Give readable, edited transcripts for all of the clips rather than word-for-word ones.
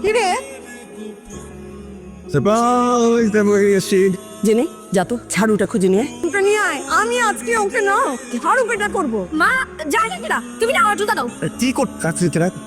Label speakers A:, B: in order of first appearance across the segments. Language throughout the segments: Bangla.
A: কিরে জেনে যা তো ঝাড়ুটা খুঁজে নিয়ে ওটা নিয়ে আয়। আমি আজকে ওকে না ঝাড়ু পেটা করবো। মা যাই না তুমি না আমার জুতা দাও।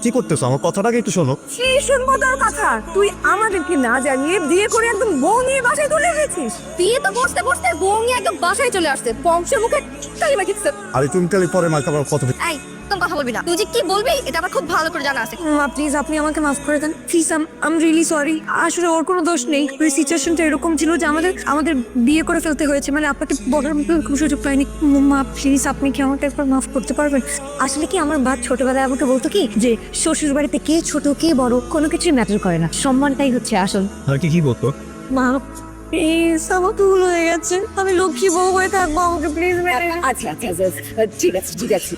B: কি করতেছো? আমার কথাটাকে একটু শোনো।
A: কি শুনবো তোর কথা? তুই আমাদেরকে না জানিয়ে বিয়ে করে একদম বউ নিয়ে বাসায় চলে এসেছিস। বিয়ে তো বসতে বসতে বউ নিয়ে একদম বাসায় চলে আসছে। বংশের মুখে তালি মাখিচ্ছে।
B: আরে তুমি তাহলে পরে মার খাবার কথা
C: এই তুমি কথা বলবি না। তুই যে কি বলবি এটা আমার খুব ভালো করে জানা আছে।
A: মা প্লিজ আপনি আমাকে মাফ করে দেন প্লিজ। I'm really sorry. আসলে ওর কোনো দোষ নেই। ওই সিচুয়েশনটা এরকম ছিল যে আমাদের বিয়ে করে ফেলতে হয়েছে। মানে আপনাকে বলার মতো কোনো সুযোগ পাইনি। মা প্লিজ আপনি কি আমাকে একবার মাফ করতে পারবেন? আসলে কি আমার বাপ ছোটবেলায় আমাকে বলতো কি যে শ্বশুর বাড়িতে কে ছোট কে বড় কোনো কিছু ম্যাটার করে না, সম্মানটাই হচ্ছে আসল।
B: আর কি বলতো?
A: মা প্লিজ আমার ভুল হয়ে গেছে। আমি লক্ষ্মী বউ হয়ে থাকবো। আমাকে প্লিজ মেরে আচ্ছা আচ্ছা ঠিক আছে ঠিক আছে।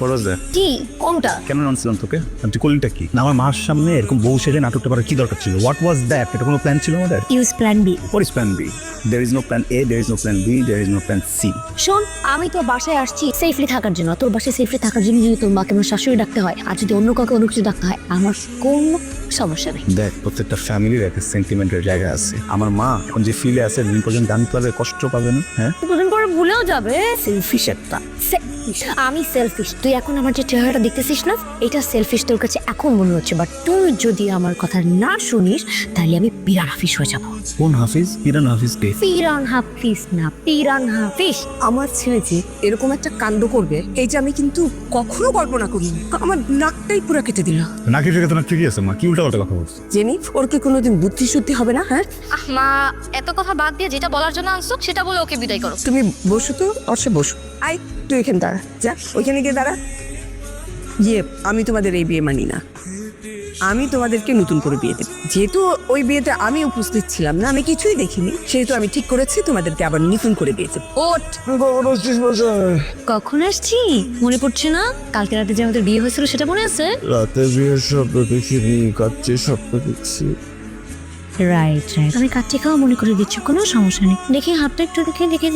C: কি কোনটা?
B: কেন আনছিলাম তোকে? তুই করলিটা কি? না আমার মার সামনে এরকম বউ সেজে নাটকটা করার কি দরকার ছিল? What was that? এটা কোনো প্ল্যান ছিল আমাদের?
A: Use plan B.
B: What is plan B? There is no plan A, there is no plan B, there is no plan C.
C: শোন, আমি তোর বাসায় আসছি সেফলি থাকার জন্য। তোর বাসায় সেফলি থাকার জন্য যদি তোর মাকে আমার শাশুড়ি ডাকতে হয় আর যদি অন্য কাউকে অন্য কিছু ডাকতে হয় আমার কোনো সমস্যা নেই।
B: দেখ প্রত্যেকটা ফ্যামিলির একটা সেন্টিমেন্টের জায়গা আছে। আমার মা এখন যে ফিলে আছে দিন পর্যন্ত জানতে পারবে কষ্ট পাবে না? হ্যাঁ
C: দুদিন পরে ভুলেও যাবে। সেলফিশ একটা। আমি সেলফিশ। তুই এখন আমার যে চেহারাটা দেখতেছিস না এটা সেলফিশ তোর কাছে এখন মনে হচ্ছে, বাট তুই যদি আমার কথা না শুনিস তাহলে আমি পিরান হাফিজ হয়ে যাবো।
B: কোন হাফিজ? পিরান হাফিজ কে?
C: পিরান হাফিজ না, পিরান হাফিজ।
A: আমার ছেলে যে এরকম একটা কাণ্ড করবে এইটা আমি কিন্তু কখনো কল্পনা করিনি। আমার নাকটাই পুরো কেটে দিল।
B: নাকি থেকে তো না ঠিকই আছে মা, কি উল্টা কথা বলছো?
A: জেনি ওর কি কোনোদিন বুদ্ধি শুদ্ধি হবে না? হ্যাঁ
C: মা এত কথা বাদ দিয়ে যেটা বলার জন্য আনছো সেটা বলে ওকে বিদায় করো।
A: তুমি বসো তো, অবশ্যই বসো। আই তুই এখানে দাঁড়া, যা ওইখানে গিয়ে দাঁড়া। আমি তোমাদের এই বিয়ে মানি না। আমি তোমাদেরকে নতুন করে বিয়ে দেব। যেহেতু ওই বিয়েতে আমি উপস্থিত ছিলাম না, আমি কিছুই দেখিনি, সেহেতু আমি ঠিক করেছি তোমাদেরকে আবার নতুন করে বিয়ে দেব। ওঠ।
C: কখন আসছি মনে পড়ছে না? কালকে রাতে যে আমাদের বিয়ে হয়েছিল সেটা মনে আছে?
B: রাতে বিয়ের স্বপ্ন দেখিনি, কাচ্চি স্বপ্ন দেখছি।
C: রাইট রাইট, আমি কাচ্চি খাওয়া মনে করে দিচ্ছি, কোনো সমস্যা নেই। দেখি হাতটা একটু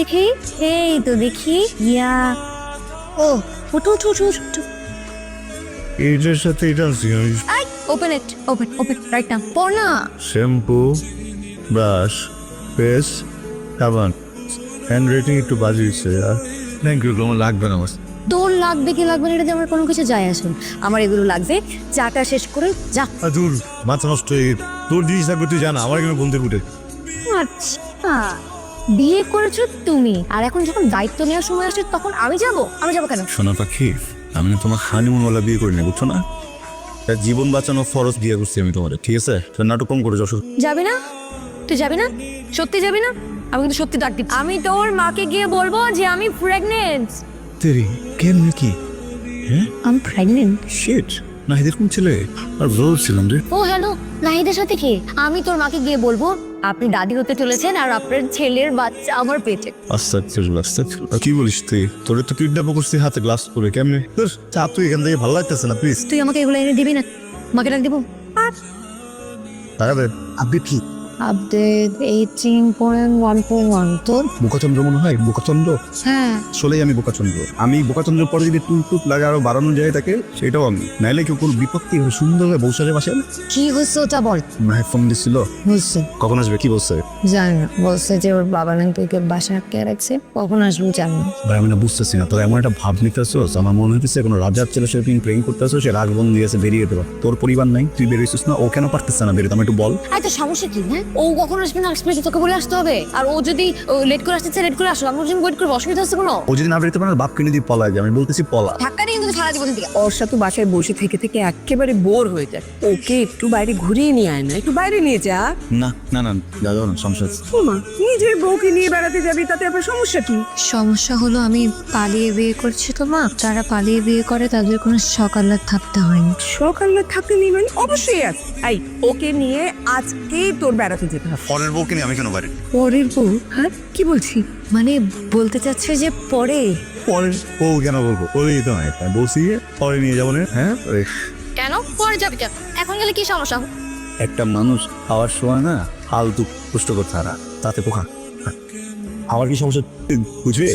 C: দেখি এই তো দেখি। ইয়া ও ওঠো ওঠো ওঠো ওঠো।
B: এইটার সাথে এটা
C: open it, open right now. পড় না।
B: শ্যাম্পু, ব্রাশ, পেস্ট, সাবান। হ্যান্ড রাইটিং একটু বাজে হচ্ছে। থ্যাংক ইউ, তোমার লাগবে না আমার।
C: তোর লাগবে কি লাগবে না এটা আমার কোনো কিছু যায় আসে না। আমার এগুলো লাগবে। চাটা শেষ করে যা।
B: দূর, মাথা নষ্ট হয়ে তোর জিনিস লাগবে তুই জানা, আমার এখানে বন্ধু ফুটে।
C: আচ্ছা বিয়ে করেছো তুমি, আর এখন যখন দায়িত্ব নেওয়ার সময় আসছে তখন আমি যাবো কেন?
B: সোনা পাখি, আমি না তোমার হানিমুন ওলা বিয়ে করি না, বুঝছো না? তার জীবন বাঁচানো ফরজ বিয়ে করছি আমি তোমার, ঠিক আছে? নাটক কম করে যাও।
C: যাবি না? তুই যাবি না? সত্যি যাবি না? আমি কিন্তু সত্যি ডাক দিব। আমি তোর মাকে গিয়ে বলবো যে আমি প্রেগনেন্ট।
B: তেরি কেমনে কি? হ্যাঁ
C: আমি প্রেগনেন্ট।
B: শিট, না এরকম ছেলে আর বলছিলাম রে।
C: ও হ্যালো, নাহিদের সাথে কি? আমি তোর মাকে গিয়ে বলবো আপনি দাদি হতে চলেছেন আর আপনার ছেলের বাচ্চা আমার পেটে।
B: আস্তে কি বলিস তুই? তোরে তো কিডন্যাপ করছি হাতে গ্লাস করে, কেমনে? তোর চা তুই এখান থেকে ভালো লাগতেছে না, প্লিজ।
C: তুই আমাকে এগুলো এনে দিবি না? মাকে ডাক দিব।
B: আপনি কি
C: আপডেট 18.1.1 তোর
B: বোকাচন্দ্র মনে হয়? বোকাচন্দ্র?
C: হ্যাঁ
B: আসলেই আমি বোকাচন্দ্র। আমি বোকাচন্দ্রের পরে যদি টুক লাগে আরো বাড়ানো যায় তাকে, সেটাও আমি। নাইলে কেউ কোনো বিপত্তি সুন্দরভাবে বৌসারে বাসে।
C: কি হয়েছে ওটা বল।
B: মায়ের ফোন দিছিল।
C: বুঝছে
B: কখন আসবে কি বলছে?
C: জানি না, বলছে যে ওর বাবা নাকি বাসা আটকে রাখছে, কখন আসবো জানি না।
B: ভাই আমি না বুঝতেছি না, তোর এমন একটা ভাব নিতেছো, আমার মনে হচ্ছে কোনো রাজার ছেলে সে তুমি প্রেম করতেছো, সে রাগবন দিয়েছে বেরিয়ে যেতে পার। তোর পরিবার নাই, তুই বেরিয়েছিস না, ও কেন পারতেছে না বেরোতে? আমি একটু বল।
C: আচ্ছা সমস্যা কি? হ্যাঁ ও কখন আসবে না আসবে তোকে বলে আসতে হবে? আর ও যদি লেট করে আসতে লেট করে আসো, আমি যদি ওয়েট করবো অসুবিধা হচ্ছে কোনো?
B: ও যদি না বেরোতে পারে বাপ কিনে দিয়ে পলায় যায়, আমি বলতেছি পলা।
C: ধাক্কা দিয়ে কিন্তু সারা জীবন দিকে।
A: ওর সাথে বাসায় বসে থেকে থেকে একেবারে বোর হয়ে যায়। ওকে একটু বাইরে ঘুরিয়ে নিয়ে আয় না, একটু বাইরে নিয়ে যা।
B: না না না দাদা না, সমস্যা আছে।
A: মা নিজের বউকে নিয়ে বেড়াতে যাবি, তাতে আবার সমস্যা কি?
C: সমস্যা হলো আমি পালিয়ে বিয়ে করছি তো মা। যারা পালিয়ে বিয়ে করে তাদের কোনো সকালে থাকতে হয়নি।
A: সকালে থাকতে নিবেন অবশ্যই আছে। এই ওকে নিয়ে আজকেই তোর বেড়াতে যেতে হবে।
B: পরের বউকে নিয়ে আমি কেন বাড়ি?
A: পরের বউ? হ্যাঁ কি বলছি?
C: মানে বলতে চাচ্ছে যে পরে।
B: পরের বউ কেন বলবো? ওই তো বলছি পরে নিয়ে যাবো না। হ্যাঁ
C: কেন পরে যাবি কেন? এখন গেলে কি সমস্যা?
B: একটা মানুষ খাওয়ার সময় না ফালতু পুষ্ট করতে হারা, তাতে পোকা। আমার কি সমস্যা বুঝবে?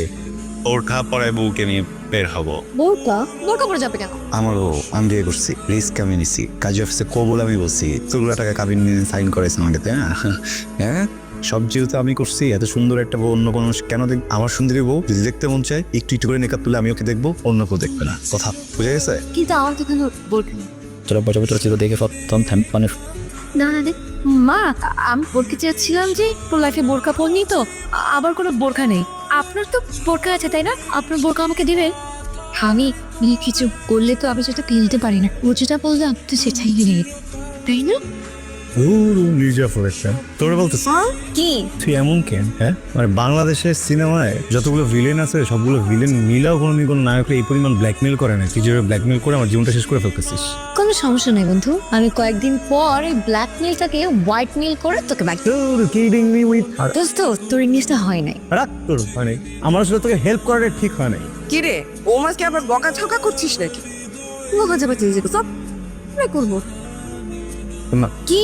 B: ওর খা পড়ায় বউকে নিয়ে বের হবো।
C: বোরকা বোরকা পরে যাবে কেন?
B: আমারও আমি বিয়ে করছি, রিস্ক আমি নিছি, কাজী অফিসে কবুল আমি বলছি, তোগুলো টাকা কাবিন নিয়ে সাইন করেছে আমাকে, তাই না? হ্যাঁ, সব যেহেতু আমি করছি, এত সুন্দর একটা বউ অন্য কোনো মানুষ কেন দেখবে? আমার সুন্দরী বউ যদি দেখতে মন চায় একটু একটু করে মেকআপ তুলে আমি ওকে দেখবো, অন্য কেউ দেখবে না। কথা বুঝে গেছে?
C: কিন্তু আমার তো কোনো বোরকা নেই।
B: তোরা বছর বছর ছিল দেখে প্রথম মানে
C: না না দেখ মা, আমি বলতে চাচ্ছিলাম যে তোর লাইফে বোরকা পরনি তো, আবার কোনো বোরকা নেই। আপনার তো বোরকা আছে তাই না? আপনার বোরকা আমাকে দিবেন? আমি কিছু করলে তো আমি সেটা কিনতে পারি না, ও যেটা বললাম তো সেটাই নিয়ে, তাই না?
B: তোরা বলতেছ
C: কি
B: তুই এমন কেন? হ্যাঁ, মানে বাংলাদেশের সিনেমায় যতগুলো ভিলেন আছে সবগুলো ভিলেন মিলাও কোনোদিন কোনো নায়ককে এই পরিমাণ ব্ল্যাকমেল করে না। তুই যেভাবে ব্ল্যাকমেল করে আমার জীবনটা শেষ করে ফেলতেছিস।
C: কোনো সমস্যা নেই বন্ধু, আমি কয়েকদিন পর এই ব্ল্যাক মেলটাকে হোয়াইট মেল করে তোকে ব্যাক। দোস্ত তোর ইংলিশটা হয় নাই।
B: মানে আমার আসলে তোকে হেল্প করাটা ঠিক হয় নাই।
D: কি রে ও মাছকে আবার বকাঝকা করছিস নাকি?
A: বকা যাবে তুই সব করবো
B: না,
C: কি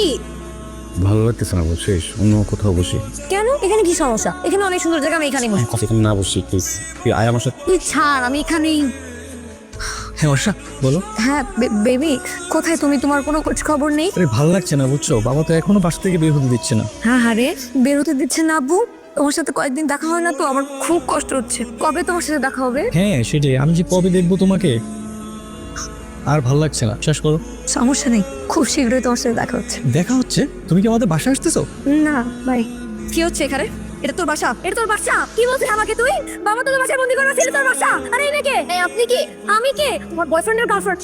B: ভালো লাগতেছে না, বলছিস অন্য কোথাও বসি।
C: কেন? এখানে কি সমস্যা? এখানে অনেক সুন্দর জায়গা, আমি এখানে বসি।
B: এখানে না বসি প্লিজ, তুই আয় আমার সাথে।
C: তুই ছাড়, আমি এখানেই।
B: হ্যাঁ বর্ষা বলো।
A: হ্যাঁ বেবি, কোথায় তুমি? তোমার কোনো খোঁজ খবর নেই?
B: আরে ভালো লাগছে না বুঝছো, বাবা তো এখনো বাসা থেকে বের হতে দিচ্ছে না।
A: হ্যাঁ রে, বেরোতে দিচ্ছে না আব্বু। তোমার সাথে কয়েকদিন দেখা হয় না তো আমার খুব কষ্ট হচ্ছে। কবে তোমার সাথে দেখা হবে?
B: হ্যাঁ সেটাই, আমি যে কবে দেখবো তোমাকে, আর ভালো লাগছে না, শেষ করো।
A: সমস্যা নেই, খুব শীঘ্রই তোমার সাথে দেখা হচ্ছে।
B: দেখা হচ্ছে? তুমি কি আমাদের বাসায় আসতেছো?
A: না ভাই, কি হচ্ছে এখানে? এটা তোর বাসা? এটা তোর বাসা? কি বলছিস আমাকে তুই? বাবা তোর বাসায় বন্দি করা ছিল, তোর বাসা? আরে এই কে? এই আপনি কি? আমি কে? তোমার বয়ফ্রেন্ডের গার্লফ্রেন্ড?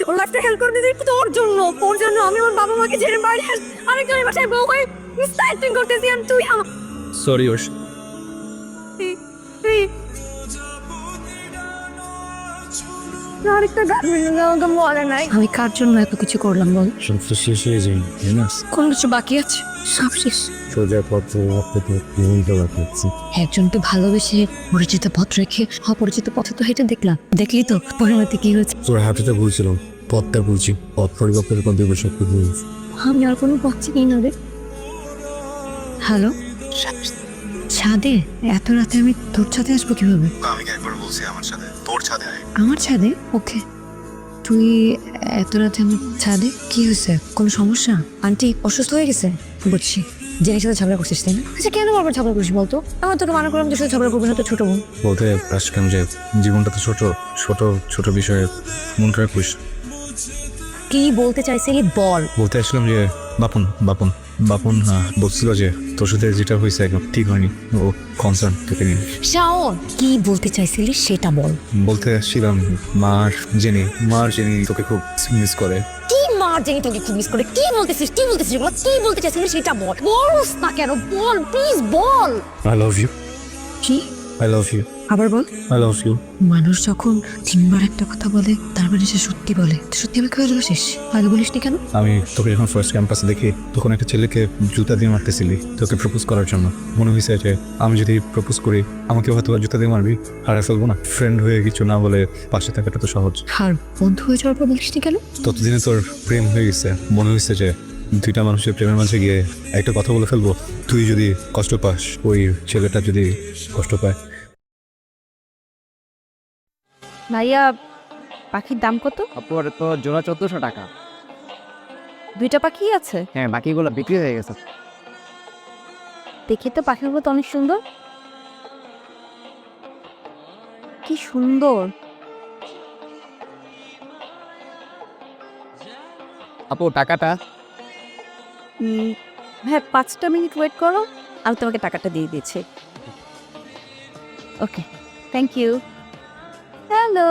A: ওর লাইফটা হেল্প করে দিতে তোর জন্য, ওর জন্য আমি আমার বাবা মাকে ছেড়ে বাইরে আরেকজনের বাসায় বউ হয়ে মিসটাইপিং করতেছি। আর তুই
B: সরি ওর
A: আরেকটা গার্লফ্রেন্ড আমাকে বলে নাই। আমি কার জন্য এত কিছু করলাম বল?
B: সব তো শেষ হয়ে যায়, তাই না?
A: কোন কিছু বাকি আছে? সব শেষ।
B: সোজা পথে মনটা রাখছি।
C: একজনকে ভালোবেসে পরিচিত পথ রেখে অপরিচিত পথে তো হেঁটে দেখলাম, দেখলি তো পরিণতি কি হয়েছে।
B: তোর হাঁটুতে ভুলছিলাম, পথটা ভুলছি, পথ পরিবর্তনের পথ দেবো সব কিছু।
C: আমি আর কোনো পথ চিনি না রে। হ্যালো, ছাদে? এত রাতে আমি তোর ছাদে আসবো কিভাবে?
B: আমি একবার বলছি আমার সাথে, তোর ছাদে আয়।
C: আমার ছাদে? ওকে। তুই এত রাতে আমার ছাদে? কি হয়েছে? কোনো সমস্যা? আন্টি অসুস্থ হয়ে গেছে? বুঝছি, জেনের সাথে ঝগড়া করছিস তাই না? আচ্ছা কেন বারবার ঝগড়া করছিস বলতো? আমার তোকে মানা করলাম যে সাথে ঝগড়া করবি না, তো ছোট বোন।
B: বলতে আসলাম যে জীবনটা তো ছোট, ছোট ছোট বিষয়ে মন খারাপ করিস।
C: কি বলতে চাইছিলি বল।
B: বলতে আসলাম যে বাপন বাপন বাপন বলছিল যে তোর সাথে যেটা হয়েছে একদম ঠিক হয়নি, ও কনসার্ন তোকে নিয়ে।
C: শাওন, কি বলতে চাইছিলি সেটা বল।
B: বলতে আসছিলাম মার জেনি তোকে খুব মিস করে।
C: কি মার জেনে তোকে খুব মিস করে? কি বলতেছিস এগুলো? কি বলতে চাইছিলি সেটা বল। বলস না কেন? বল প্লিজ বল।
B: I love you.
C: কি?
B: I love you.
A: আবার বল।
B: I love you.
C: মানুষ যখন তিনবার একটা কথা বলে তার মানে সে সত্যি বলে। তুই সত্যি আমাকে ভালোবাসিস? আগে বলিসনি কেন?
B: আমি তোকে যখন ফার্স্ট ক্যাম্পাসে দেখি তখন একটা ছেলেকে জুতা দিয়ে মারতেছিলি তোকে প্রপোজ করার জন্য। মনে হয়েছে যে আমি যদি প্রপোজ করি আমাকে হয়তো জুতা দিয়ে মারবি, হারাই ফেলবো না। ফ্রেন্ড হয়ে কিছু না বলে পাশে থাকাটা তো সহজ।
C: আর বন্ধু হয়ে যাওয়ার পর বলিসনি কেন?
B: ততদিনে তোর প্রেম হয়ে গেছে, মনে হয়েছে যে দুইটা মানুষের প্রেমের মাঝে গিয়ে একটা কথা বলে ফেলবো। তুই যদি কষ্ট পাস, ওই ছেলেটা যদি কষ্ট পায়।
E: ভাইয়া পাখির দাম কত?
F: আপনার তো জোড়া 1400 টাকা।
E: দুইটা পাখি আছে?
F: হ্যাঁ, বাকিগুলো বিক্রি হয়ে গেছে।
E: দেখে তো পাখিগুলো তো অনেক সুন্দর। কি সুন্দর।
F: আপু টাকাটা?
E: হ্যাঁ 5টা মিনিট ওয়েট করো, আমি তোমাকে টাকাটা দিয়ে দিচ্ছি। Okay, thank you. হ্যালো।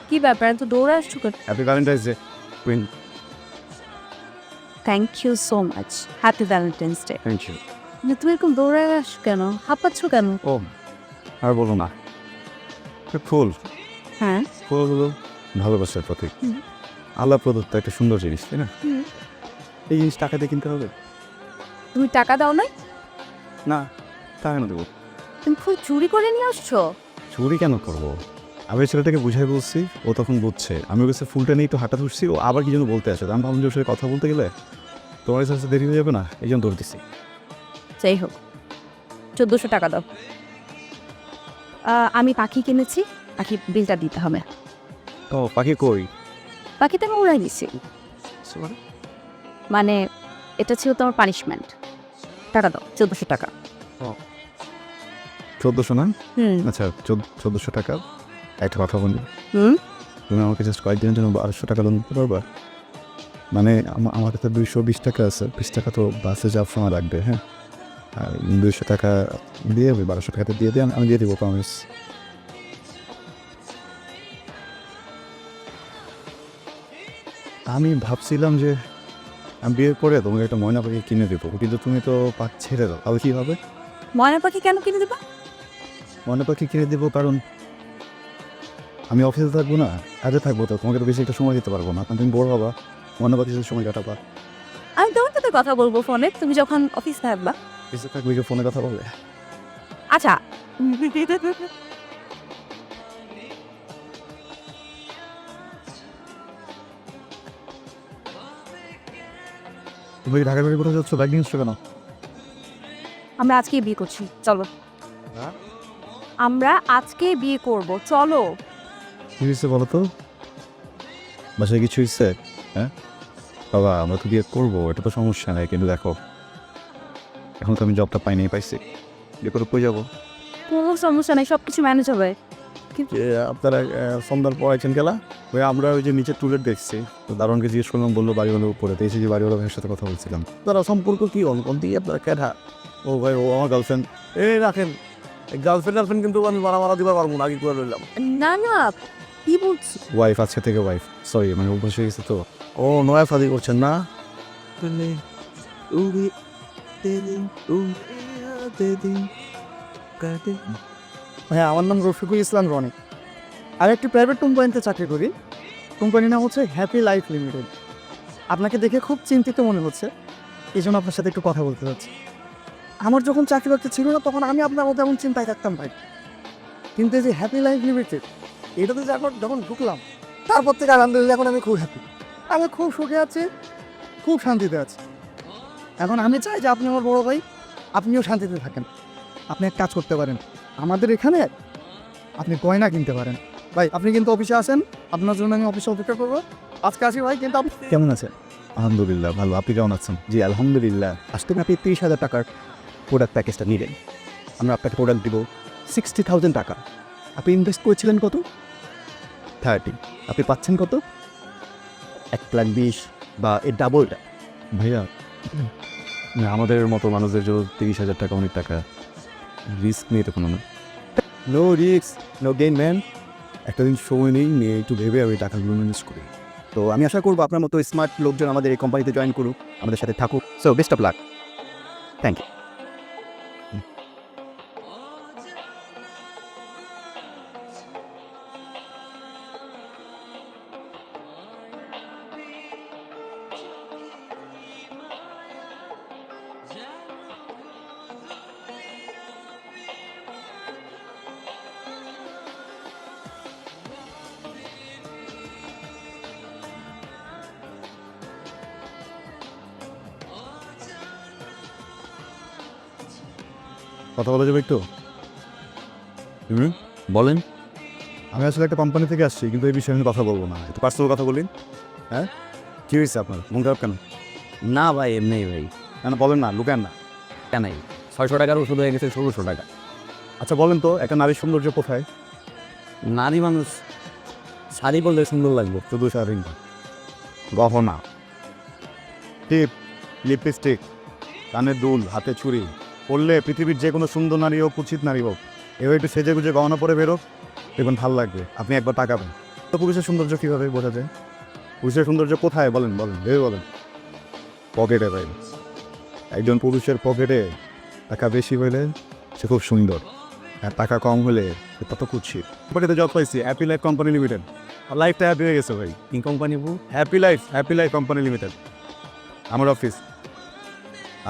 E: কি ব্যাপার, এত দৌড়ে আসছো?
B: Happy Valentine's Day queen.
E: Thank you so much. Happy Valentine's Day.
B: Thank you.
E: তুমি এরকম দৌড়ে আসছো কেন? হাঁপাচ্ছ কেন?
B: ও আর বলো না, ফুল
E: হ্যাঁ
B: ফুল হলো ভালোবাসার প্রতীক, আল্লাহ প্রদত্ত একটা সুন্দর জিনিস, তাই না? এই জিনিস টাকা দিয়ে কিনতে হবে?
E: তুমি টাকা দাও নাই?
B: না তা কেন দেবো?
E: তুমি ফুল চুরি করে নিয়ে আসছো?
B: চুরি কেন করবো? আমি ওই ছেলেটাকে বুঝাই বলছি, ও তখন বুঝছে। আমি ওর কাছে ফুলটা নিয়ে একটু হাঁটা ধরছি, ও আবার কি যেন বলতে আসে। আমি ভাবলাম যে ওর সাথে কথা বলতে গেলে তোমার কাছে দেরি হয়ে যাবে না, এই জন্য দৌড় দিছি।
E: যাই হোক, 1400 টাকা দাও। আমি পাখি কিনেছি, পাখি বিলটা দিতে হবে।
B: ও পাখি কই?
E: পাখিতে আমি উড়াই দিছি, মানে এটা ছিল তোমার পানিশমেন্ট। টাকা দাও, 1400 টাকা।
B: 1400 না?
E: হুম
B: আচ্ছা 1400 টাকা। একটা কথা বলি,
E: হুম
B: তুমি আমাকে জাস্ট কয়েকদিনের জন্য 1200 টাকা লোন দিতে পারবা? মানে আমার কাছে 220 টাকা আছে, 20 টাকা তো বাসে যাওয়ার সময় লাগবে। হ্যাঁ, আর 200 টাকা দিয়ে 1200 টাকাতে দিয়ে দিয়ে আমি দিয়ে দেবো, প্রমিস। আমি ভাবছিলাম যে আমি বিয়ের পরে তোমাকে একটা ময়না পাখি কিনে দেবো, কিন্তু তুমি তো পাখ ছেড়ে দাও, তাহলে কী হবে?
E: ময়না পাখি কেন কিনে দেবা?
B: ময়না পাখি কিনে দেবো কারণ আমি অফিসে থাকবো না, কাজে থাকবো, তো তোমাকে তো বেশি একটা সময় দিতে পারবো না, কারণ তুমি বড় হবা, ময়না পাখির সাথে সময় কাটাবা।
E: আমি তোমার সাথে কথা বলবো ফোনে, তুমি যখন অফিস থাকবা।
B: বেশি থাকবে কি ফোনে কথা বলবে?
E: আচ্ছা
B: তুমি কি ঢাকা বাড়ি কোথাও যাচ্ছ, ব্যাগ নিয়ে এসছো কেন?
E: আমরা আজকে বিয়ে করছি, চলো।
B: হ্যাঁ?
E: আমরা আজকে বিয়ে করব, চলো।
B: কী হয়েছে বলো তো? বাসায় কিছু হয়েছে? হ্যাঁ বাবা, আমরা তো বিয়ে করবো, এটা তো সমস্যা নেই, কিন্তু দেখো এখন তো আমি জবটা পাইছি, বিয়ে করে কই যাবো?
E: কোনো সমস্যা নেই, সব কিছু ম্যানেজ হবে।
B: আপনারা সন্ধ্যার পর আছেন গেলা, ওই আমরা ওই যে নিচে টুলেট দেখছি, তো দারোয়ানকে জিজ্ঞেস করলাম, বললো বাড়িওয়ালার উপরে, তো এসে যে বাড়িওয়ালা ভাইয়ের সাথে কথা বলছিলাম। তারা সম্পর্ক কী হল কোন দিকে আপনারা ক্যাঠা? ও ভাই, ও আমার গার্লফ্রেন্ড। এই রাখেন, গার্লফ্রেন্ড কিন্তু আমি মারা দিবার পারবো না, আগে করে রইলাম।
E: না না, কি বলছি?
B: ওয়াইফ, আজকে থেকে ওয়াইফ, সরি মানে অভ্যাস হয়ে গেছে তো। ও নয়া ফাদি করছেন না?
G: হ্যাঁ, আমার নাম রফিকুল ইসলাম রনি। আমি একটি প্রাইভেট কোম্পানিতে চাকরি করি। কোম্পানির নাম হচ্ছে হ্যাপি লাইফ লিমিটেড। আপনাকে দেখে খুব চিন্তিত মনে হচ্ছে, এই জন্য আপনার সাথে একটু কথা বলতে চাচ্ছি। আমার যখন চাকরি বাকরি ছিল না, তখন আমি আপনার মতো এমন চিন্তায় থাকতাম ভাই। কিন্তু এই যে হ্যাপি লাইফ লিমিটেড, এটাতে যখন ঢুকলাম, তারপর থেকে আলহামদুলিল্লাহ এখন আমি খুব হ্যাপি। আমি খুব সুখে আছি, খুব শান্তিতে আছি। এখন আমি চাই যে আপনি আমার বড় ভাই, আপনিও শান্তিতে থাকেন। আপনি এক কাজ করতে পারেন, আমাদের এখানে আপনি গয়না কিনতে পারেন। ভাই আপনি কিন্তু অফিসে আসেন, আপনার জন্য আমি অফিসে অপেক্ষা করবো। আজকে আসি ভাই, কিন্তু আপনি
B: কেমন আছেন? আলহামদুলিল্লাহ ভালো, আপনি কেমন আছেন? জি আলহামদুলিল্লাহ। আজকে আপনি 30,000 টাকার প্রোডাক্ট প্যাকেজটা নিলেন, আমরা আপনাকে প্রোডাক্ট দিব 60,000 টাকা। আপনি ইনভেস্ট করেছিলেন কত? 30। আপনি পাচ্ছেন কত? 1,20,000 বা এর ডাবলটা। ভাইয়া আমাদের মতো মানুষদের জন্য 30,000 টাকা অনেক টাকা, রিস্ক নিয়ে তো কোনো না। No risk no gain man. একটা দিন সময় নেই, নিয়ে একটু ভেবে আমি টাকাগুলো ম্যানেজ করি। তো আমি আশা করবো আপনার মতো স্মার্ট লোকজন আমাদের এই কোম্পানিতে জয়েন করুক, আমাদের সাথে থাকুক। So best of luck, thank you. কথা বলা যাবে একটু? বলেন। আমি আসলে একটা কোম্পানি থেকে আসছি, কিন্তু এই বিষয়ে আমি কথা বলবো না, একটু পার্সোনাল কথা বলি। হ্যাঁ, কী হয়েছে আপনার? মন খারাপ কেন?
F: না ভাই, এমনি ভাই।
B: না বলেন না, লুকেন না।
F: কেন 600 টাকার ওষুধ হয়ে গেছে 1600 টাকা।
B: আচ্ছা বলেন তো, একটা নারীর সৌন্দর্য কোথায়?
F: নারী মানুষ শাড়ি পরলে সুন্দর লাগবে।
B: শুধু শাড়ি না, গহনা, টিপ, লিপস্টিক, কানের দুল, হাতে ছুরি পরলে পৃথিবীর যে কোনো সুন্দর নারী হোক, কুৎসিত নারী হোক, এবার একটু সেজে গুজে গহনা পরে বেরো, দেখবেন ভালো লাগবে। আপনি একবার তাকাবেন তো। পুরুষের সৌন্দর্য কীভাবে বোঝা যায়? পুরুষের সৌন্দর্য কোথায় বলেন, ভেবে বলেন। পকেটে ভাই, একজন পুরুষের পকেটে টাকা বেশি হলে সে খুব সুন্দর, আর টাকা কম হলে সে তত কুৎসিত। কোম্পানিতে জব পাইছি, হ্যাপি লাইফ কোম্পানি লিমিটেড। লাইফটা হ্যাপি হয়ে গেছে ভাই।
F: কি company?
B: Happy life company limited আমার অফিস।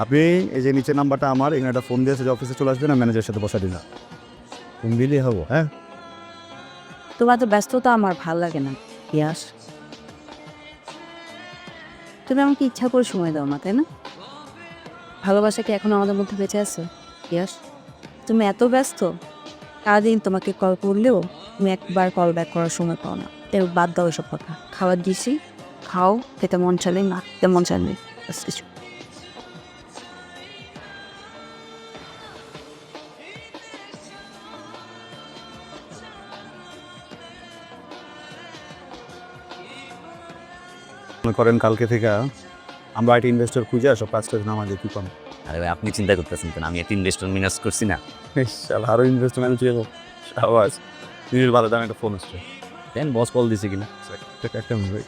G: আপনি এই যে নিচের নাম্বারটা আমার, এখানে একটা ফোন দিয়েছে যে অফিসে চলে আসবেন, ম্যানেজারের সাথে বসা দিলাম। তুমি দিলেই হবো, হ্যাঁ?
E: তোমার তো ব্যস্ততা আমার ভাল লাগে না ইয়াস। তুমি আমাকে ইচ্ছা করে সময় দাও না, তাই না? ভালোবাসা কি এখনো আমাদের মধ্যে বেঁচে আছে ইয়াস? তুমি এত ব্যস্ত, সারাদিন তোমাকে কল করলেও তুমি একবার কল ব্যাক করার সময় পাও না। এর বাদ দাও এসব কথা। খাবার দিছি, খাও, খেতে মন চাইলে না, খেতে মন চাইলে কিছু।
G: মনে করেন কালকে থেকে আমরা আইটি ইনভেস্টর খুঁজে সব কাজটা নামাজে কি পাবো।
F: আরে ভাই আপনি চিন্তা করতেছেন কেন? আমি একটা ইনভেস্টর মিনাস করছি না।
G: আরও ইনভেস্টমেন্ট যাবো আওয়াজ নিজের ভালো দামে একটা ফোন আসছে।
F: দেন বস কল দিছে কিনা।
G: একটা মিনিট ভাই।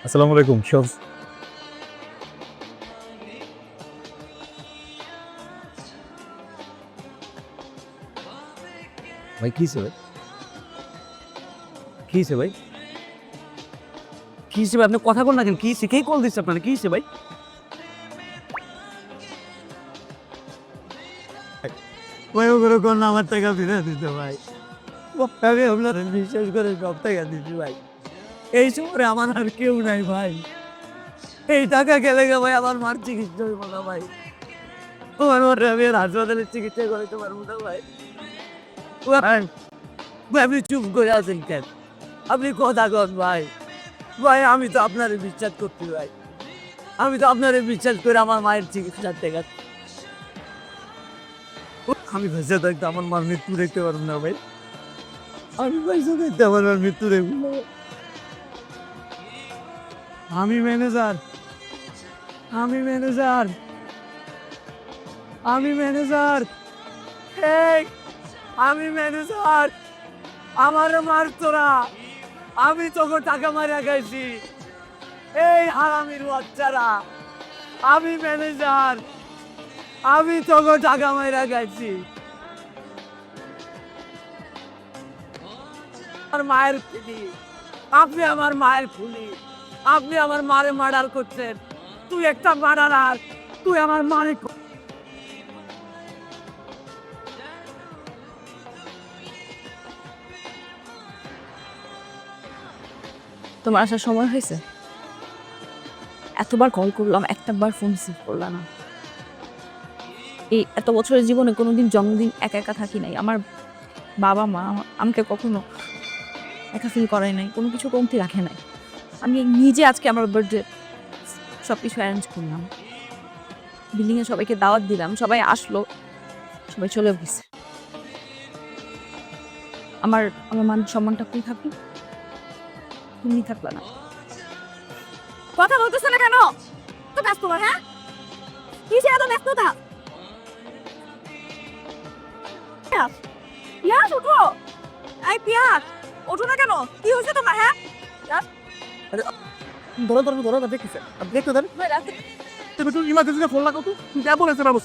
G: আসসালামু আলাইকুম সব।
F: ভাই কি হয়েছে ভাই? কি হয়েছে ভাই? কি হয়েছে ভাই? আপনি কথা বল না কেন? কি হয়েছে? কে কল দিচ্ছে আপনার? কি হয়েছে ভাই?
H: ভাই ওগুলো কোন আমার টাকা ফিরে দিতে ভাই। আমি আপনার বিশ্বাস করে সব টাকা দিচ্ছি ভাই। এই সময় আমার আর কেউ নাই ভাই। এই টাকা গেলে ভাই আমার মার চিকিৎসা হইব না ভাই। আমার আমি আর হাসপাতালে চিকিৎসা করাইতে পারবো না ভাই। ভাই আপনি চুপ করে আছেন কেন? আপনি কথা কন ভাই। ভাই আমি তো আপনার বিশ্বাস করছি ভাই। আমি তো আপনার বিশ্বাস করে আমার মায়ের চিকিৎসার টাকা আমি বেঁচে থাকতে আমার মার মৃত্যু দেখতে পারবো না ভাই। আমি বেঁচে থাকতে আমার মার মৃত্যু দেখবো না। আমি ম্যানেজার, আমি ম্যানেজার, আমি ম্যানেজার, এই আমি ম্যানেজার। আমার মার তোরা, আমি তোকে টাকা মারা খাইছি। এই হারামির বাচ্চারা, আমি ম্যানেজার, আমি তোকে টাকা মারা খাইছি। আমার মায়ের খুলি, আপনি আমার মায়ের খুলি, আপনি আমার মারে মার্ডার করছেন। তুই একটা মার্ডারার, তুই আমার মারে
E: তোমার আসার সময় হয়েছে? এতবার কল করলাম, একটাবার ফোন রিসিভ করলাম না। এই এত বছরের জীবনে কোনোদিন জন্মদিন একা একা থাকি নাই। আমার বাবা মা আমাকে কখনো একা ফিল করাই নাই, কোনো কিছু কমতি রাখে নাই। আমি নিজে আজকে আমার বার্থডে সব কিছু অ্যারেঞ্জ করলাম, বিল্ডিংয়ে সবাইকে দাওয়াত দিলাম, সবাই আসলো, সবাই চলে গেছে। আমার আমার মান সম্মানটা কই থাকলো? তুমি থাকলা না। কথা বলতেছে না কেন? তো ব্যস্ত তোমার, হ্যাঁ? কিসে এত ব্যস্ততা? পিয়াস উঠো, এই পিয়াস ওঠো না কেন? কি হয়েছে তোমার, হ্যাঁ?
G: ধরো দেখতেছেন, আপনি দেখতে দেন। তুমি একটু ইমার্জেন্সিতে ফোন লাগাও তো, বলেছে বাবু।